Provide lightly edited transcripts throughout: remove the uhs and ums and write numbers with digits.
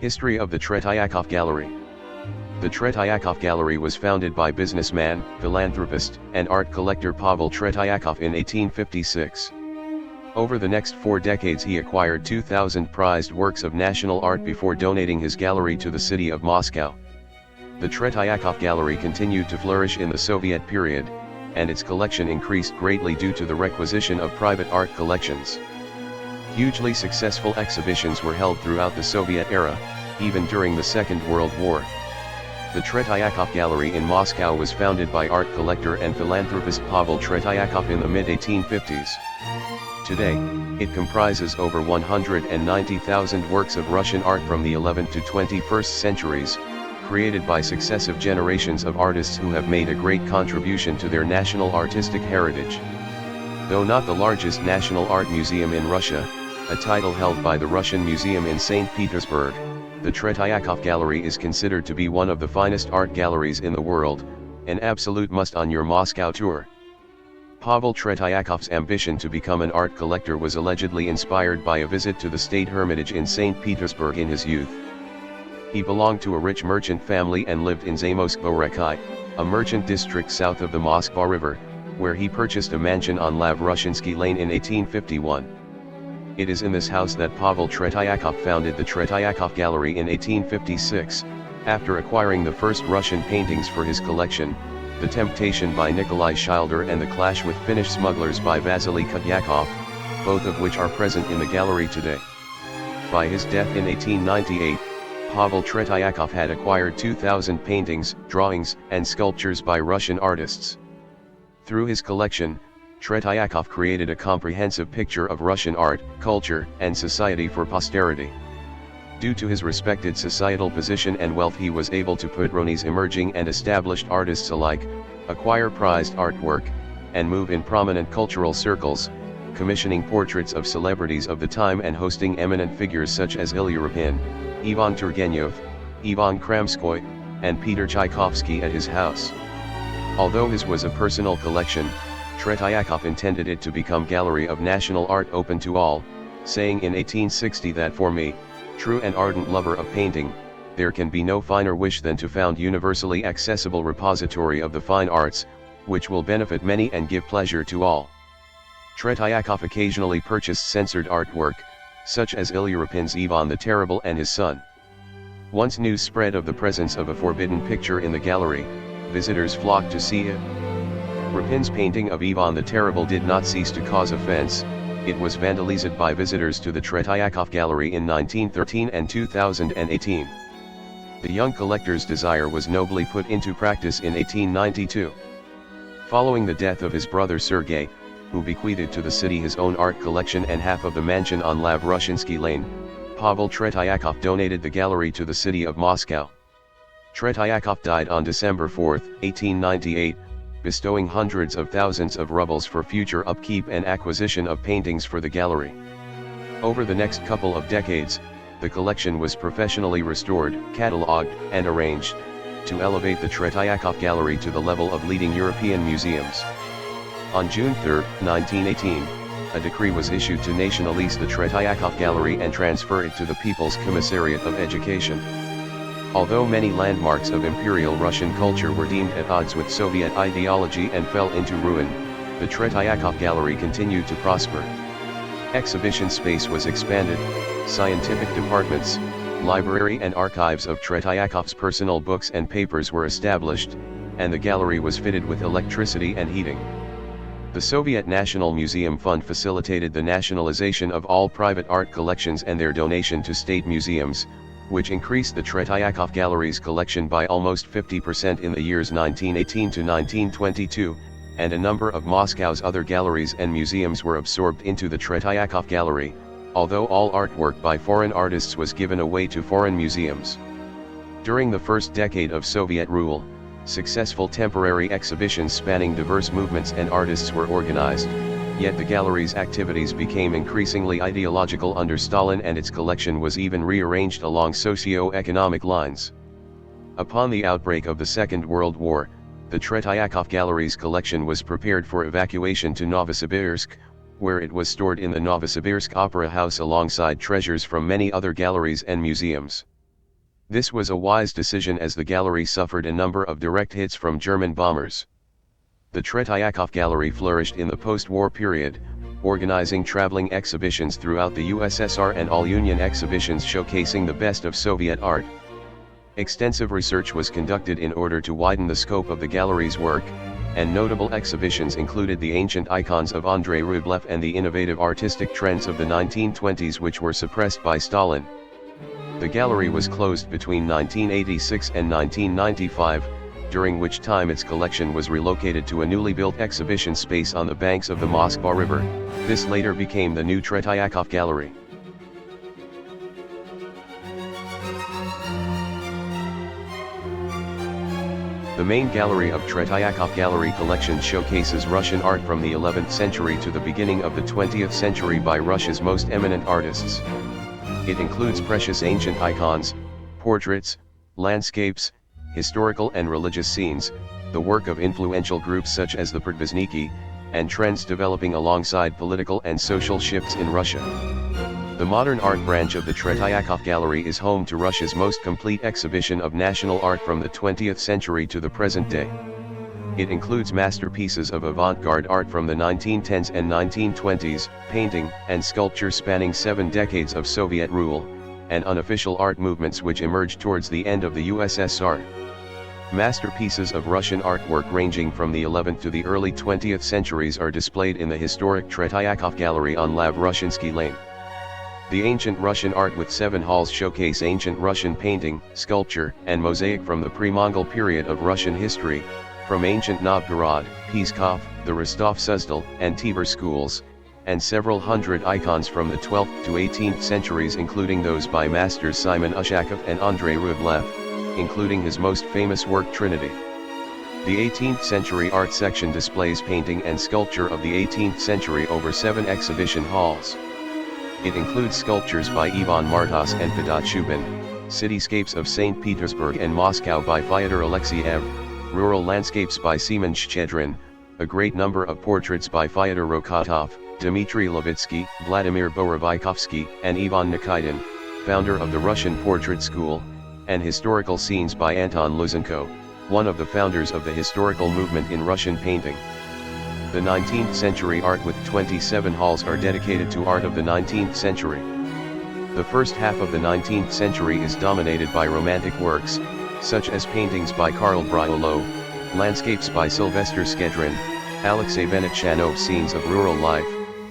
History of the Tretyakov Gallery. The Tretyakov Gallery was founded by businessman, philanthropist, and art collector Pavel Tretyakov in 1856. Over the next 4 decades he acquired 2,000 prized works of national art before donating his gallery to the city of Moscow. The Tretyakov Gallery continued to flourish in the Soviet period, and its collection increased greatly due to the requisition of private art collections. Hugely successful exhibitions were held throughout the Soviet era, even during the Second World War. The Tretyakov Gallery in Moscow was founded by art collector and philanthropist Pavel Tretyakov in the mid-1850s. Today, it comprises over 190,000 works of Russian art from the 11th to 21st centuries, created by successive generations of artists who have made a great contribution to their national artistic heritage. Though not the largest national art museum in Russia, a title held by the Russian Museum in St. Petersburg, the Tretyakov Gallery is considered to be one of the finest art galleries in the world, an absolute must on your Moscow tour. Pavel Tretyakov's ambition to become an art collector was allegedly inspired by a visit to the State Hermitage in St. Petersburg in his youth. He belonged to a rich merchant family and lived in Zamoskvorekai, a merchant district south of the Moskva River, where he purchased a mansion on Lavrushinsky Lane in 1851. It is in this house that Pavel Tretyakov founded the Tretyakov Gallery in 1856, after acquiring the first Russian paintings for his collection, The Temptation by Nikolai Schilder and The Clash with Finnish Smugglers by Vasily Tretyakov, both of which are present in the gallery today. By his death in 1898, Pavel Tretyakov had acquired 2,000 paintings, drawings, and sculptures by Russian artists. Through his collection, Tretyakov created a comprehensive picture of Russian art, culture, and society for posterity. Due to his respected societal position and wealth, he was able to patronize emerging and established artists alike, acquire prized artwork, and move in prominent cultural circles, commissioning portraits of celebrities of the time and hosting eminent figures such as Ilya Repin, Ivan Turgenev, Ivan Kramskoy, and Peter Tchaikovsky at his house. Although his was a personal collection, Tretyakov intended it to become Gallery of National Art open to all, saying in 1860 that for me, true and ardent lover of painting, there can be no finer wish than to found universally accessible repository of the fine arts, which will benefit many and give pleasure to all. Tretyakov occasionally purchased censored artwork, such as Ilya Repin's Ivan the Terrible and his son. Once news spread of the presence of a forbidden picture in the gallery, visitors flocked to see it. Repin's painting of Ivan the Terrible did not cease to cause offense. It was vandalized by visitors to the Tretyakov Gallery in 1913 and 2018. The young collector's desire was nobly put into practice in 1892. Following the death of his brother Sergei, who bequeathed to the city his own art collection and half of the mansion on Lavrushinsky Lane, Pavel Tretyakov donated the gallery to the city of Moscow. Tretyakov died on December 4, 1898, bestowing hundreds of thousands of rubles for future upkeep and acquisition of paintings for the gallery. Over the next couple of decades, the collection was professionally restored, catalogued, and arranged, to elevate the Tretyakov Gallery to the level of leading European museums. On June 3, 1918, a decree was issued to nationalize the Tretyakov Gallery and transfer it to the People's Commissariat of Education. Although many landmarks of Imperial Russian culture were deemed at odds with Soviet ideology and fell into ruin, the Tretyakov Gallery continued to prosper. Exhibition space was expanded, scientific departments, library and archives of Tretyakov's personal books and papers were established, and the gallery was fitted with electricity and heating. The Soviet National Museum Fund facilitated the nationalization of all private art collections and their donation to state museums, which increased the Tretyakov Gallery's collection by almost 50% in the years 1918 to 1922, and a number of Moscow's other galleries and museums were absorbed into the Tretyakov Gallery, although all artwork by foreign artists was given away to foreign museums. During the first decade of Soviet rule, successful temporary exhibitions spanning diverse movements and artists were organized, yet the gallery's activities became increasingly ideological under Stalin and its collection was even rearranged along socio-economic lines. Upon the outbreak of the Second World War, the Tretyakov Gallery's collection was prepared for evacuation to Novosibirsk, where it was stored in the Novosibirsk Opera House alongside treasures from many other galleries and museums. This was a wise decision as the gallery suffered a number of direct hits from German bombers. The Tretyakov Gallery flourished in the post-war period, organizing traveling exhibitions throughout the USSR and all-Union exhibitions showcasing the best of Soviet art. Extensive research was conducted in order to widen the scope of the gallery's work, and notable exhibitions included the ancient icons of Andrei Rublev and the innovative artistic trends of the 1920s which were suppressed by Stalin. The gallery was closed between 1986 and 1995, during which time its collection was relocated to a newly built exhibition space on the banks of the Moskva River. This later became the new Tretyakov Gallery. The main gallery of Tretyakov Gallery collection showcases Russian art from the 11th century to the beginning of the 20th century by Russia's most eminent artists. It includes precious ancient icons, portraits, landscapes, historical and religious scenes, the work of influential groups such as the Prudvishniki, and trends developing alongside political and social shifts in Russia. The modern art branch of the Tretyakov Gallery is home to Russia's most complete exhibition of national art from the 20th century to the present day. It includes masterpieces of avant-garde art from the 1910s and 1920s, painting and sculpture spanning 7 decades of Soviet rule, and unofficial art movements which emerged towards the end of the USSR. Masterpieces of Russian artwork ranging from the 11th to the early 20th centuries are displayed in the historic Tretyakov Gallery on Lav Rushinsky Lane. The ancient Russian art with 7 halls showcase ancient Russian painting, sculpture, and mosaic from the pre-Mongol period of Russian history, from ancient Novgorod, Pskov, the Rostov-Suzdal, and Tver schools, and several hundred icons from the 12th to 18th centuries including those by masters Simon Ushakov and Andrei Rublev, including his most famous work Trinity. The 18th century art section displays painting and sculpture of the 18th century over 7 exhibition halls. It includes sculptures by Ivan Martas and Fedot Shubin, cityscapes of St. Petersburg and Moscow by Fyodor Alexeyev, rural landscapes by Semyon Shchedrin, a great number of portraits by Fyodor Rokotov, Dmitry Levitsky, Vladimir Borovikovsky, and Ivan Nikitin, founder of the Russian Portrait School, and historical scenes by Anton Luzenko, one of the founders of the historical movement in Russian painting. The 19th century art with 27 halls are dedicated to art of the 19th century. The first half of the 19th century is dominated by romantic works, such as paintings by Karl Bryullov, landscapes by Sylvester Skedrin, Alexei Venetchanov, scenes of rural life,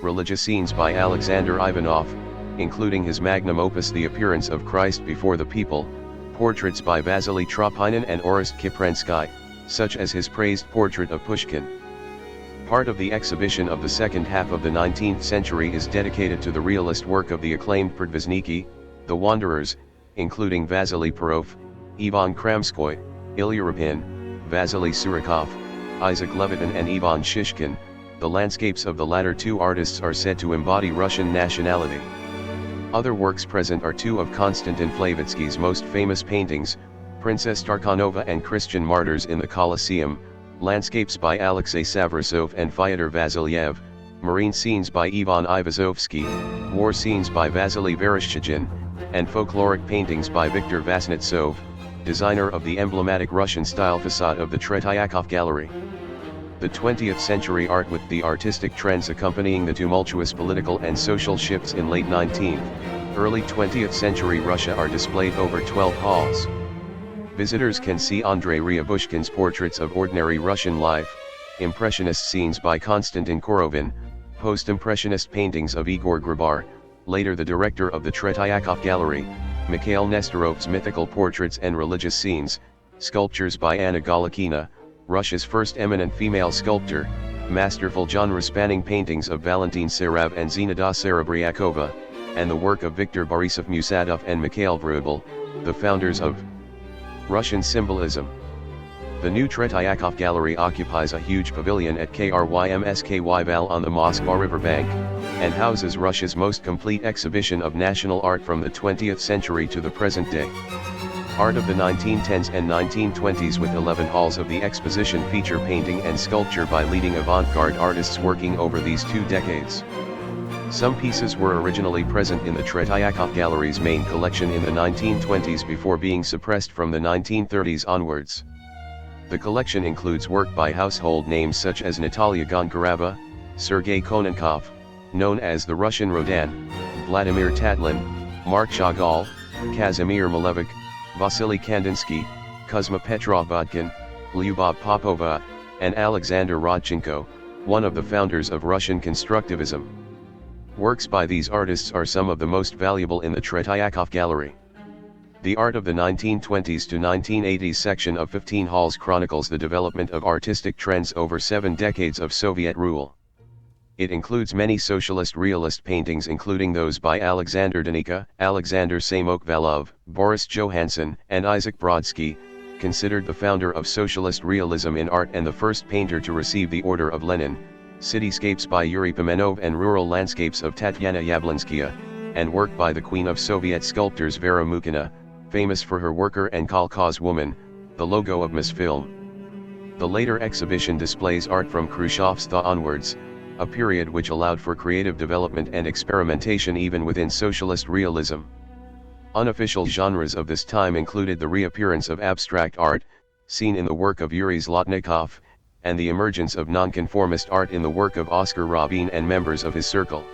religious scenes by Alexander Ivanov, including his magnum opus The Appearance of Christ Before the People, portraits by Vasily Tropinin and Orest Kiprensky, such as his praised portrait of Pushkin. Part of the exhibition of the second half of the 19th century is dedicated to the realist work of the acclaimed Prudvishniki, the Wanderers, including Vasily Perov, Ivan Kramskoy, Ilya Repin, Vasily Surikov, Isaac Levitin and Ivan Shishkin. The landscapes of the latter two artists are said to embody Russian nationality. Other works present are 2 of Konstantin Flavitsky's most famous paintings, Princess Tarkanova and Christian Martyrs in the Colosseum, landscapes by Alexei Savrasov and Fyodor Vasilyev, marine scenes by Ivan Ivazovsky, war scenes by Vasily Vereshchagin, and folkloric paintings by Viktor Vasnetsov, designer of the emblematic Russian-style facade of the Tretyakov Gallery. The 20th century art with the artistic trends accompanying the tumultuous political and social shifts in late 19th, early 20th century Russia are displayed over 12 halls. Visitors can see Andrei Ryabushkin's portraits of ordinary Russian life, impressionist scenes by Konstantin Korovin, post-impressionist paintings of Igor Grabar, later the director of the Tretyakov Gallery, Mikhail Nestorov's mythical portraits and religious scenes, sculptures by Anna Galakina, Russia's first eminent female sculptor, masterful genre-spanning paintings of Valentin Sarav and Zinada Serebryakova, and the work of Viktor Borisov Musadov and Mikhail Vrubel, the founders of Russian symbolism. The new Tretyakov Gallery occupies a huge pavilion at Krymsky Val on the Moskva riverbank, and houses Russia's most complete exhibition of national art from the 20th century to the present day. Art of the 1910s and 1920s with 11 halls of the exposition feature painting and sculpture by leading avant-garde artists working over these 2 decades. Some pieces were originally present in the Tretyakov Gallery's main collection in the 1920s before being suppressed from the 1930s onwards. The collection includes work by household names such as Natalia Goncharova, Sergei Konenkov, known as the Russian Rodin, Vladimir Tatlin, Mark Chagall, Kazimir Malevich, Vasily Kandinsky, Kuzma Petrov-Vodkin, Lyubov Popova, and Alexander Rodchenko, one of the founders of Russian constructivism. Works by these artists are some of the most valuable in the Tretyakov Gallery. The art of the 1920s to 1980s section of 15 halls chronicles the development of artistic trends over 7 decades of Soviet rule. It includes many socialist realist paintings including those by Alexander Danica, Alexander Samokvalov, Boris Johansson, and Isaac Brodsky, considered the founder of socialist realism in art and the first painter to receive the Order of Lenin, cityscapes by Yuri Pimenov and rural landscapes of Tatyana Yablonskaya, and work by the Queen of Soviet sculptors Vera Mukina, famous for her worker and Kolkhoz woman, the logo of Mosfilm. The later exhibition displays art from Khrushchev's thaw onwards, a period which allowed for creative development and experimentation even within socialist realism. Unofficial genres of this time included the reappearance of abstract art, seen in the work of Yuri Zlotnikov, and the emergence of nonconformist art in the work of Oscar Rabin and members of his circle.